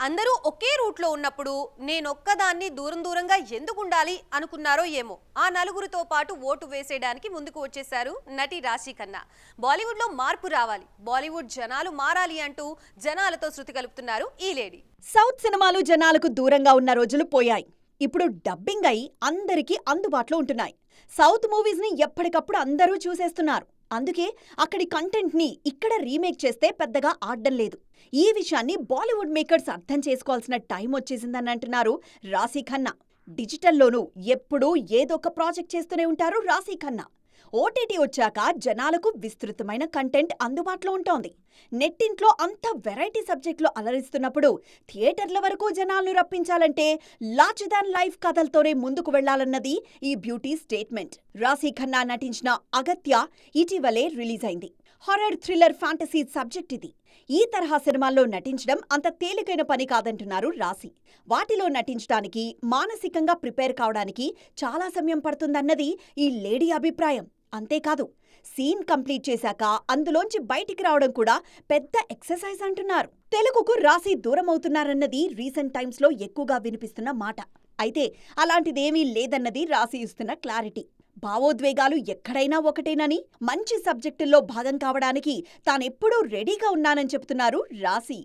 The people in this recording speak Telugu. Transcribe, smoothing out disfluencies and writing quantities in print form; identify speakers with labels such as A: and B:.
A: అందరూ ఒకే రూట్లో ఉన్నప్పుడు నేనొక్కదాన్ని దూరం దూరంగా ఎందుకు ఉండాలి అనుకున్నారో ఏమో ఆ నలుగురితో పాటు ఓటు వేసేయడానికి ముందుకు వచ్చేశారు నటి రాశి ఖన్నా. బాలీవుడ్లో మార్పు రావాలి, బాలీవుడ్ జనాలు మారాలి అంటూ జనాలతో శృతి కలుపుతున్నారు ఈ లేడీ.
B: సౌత్ సినిమాలు జనాలకు దూరంగా ఉన్న రోజులు పోయాయి. ఇప్పుడు డబ్బింగ్ అయి అందరికీ అందుబాటులో ఉంటున్నాయి. సౌత్ మూవీస్ ని ఎప్పటికప్పుడు అందరూ చూసేస్తున్నారు. అందుకే అక్కడి కంటెంట్ ని ఇక్కడ రీమేక్ చేస్తే పెద్దగా ఆడ్డం లేదు. ఈ విషయాన్ని బాలీవుడ్ మేకర్స్ అర్థం చేసుకోవాల్సిన టైం వచ్చేసిందని అంటున్నారు రాశి ఖన్నా. డిజిటల్లోనూ ఎప్పుడూ ఏదొక ప్రాజెక్ట్ చేస్తూనే ఉంటారు రాశి ఖన్నా. ఓటీటీ వచ్చాక జనాలకు విస్తృతమైన కంటెంట్ అందుబాటులో ఉంటోంది. నెట్టింట్లో అంత వెరైటీ సబ్జెక్టులు అలరిస్తున్నప్పుడు థియేటర్ల వరకు జనాలను రప్పించాలంటే లార్జర్ దాన్ లైఫ్ కథలతోనే ముందుకు వెళ్లాలన్నది ఈ బ్యూటీ స్టేట్మెంట్. రాశి ఖన్నా నటించిన అగత్య ఇటీవలే రిలీజ్ అయింది. హారర్ థ్రిల్లర్ ఫ్యాంటసీ సబ్జెక్ట్ ఇది. ఈ తరహా సినిమాల్లో నటించడం అంత తేలికైన పని కాదంటున్నారు రాశి. వాటిలో నటించడానికి, మానసికంగా ప్రిపేర్ కావడానికి చాలా సమయం పడుతుందన్నది ఈ లేడీ అభిప్రాయం. అంతేకాదు, సీన్ కంప్లీట్ చేశాక అందులోంచి బయటికి రావడం కూడా పెద్ద ఎక్సర్సైజ్ అంటున్నారు. తెలుగుకు రాశి దూరమవుతున్నారన్నది రీసెంట్ టైమ్స్లో ఎక్కువగా వినిపిస్తున్న మాట. అయితే అలాంటిదేమీ లేదన్నది రాశి ఇస్తున్న క్లారిటీ. భావోద్వేగాలు ఎక్కడైనా ఒకటేనని, మంచి సబ్జెక్టుల్లో భాగం కావడానికి తానెప్పుడూ రెడీగా ఉన్నానని చెబుతున్నారు రాశి.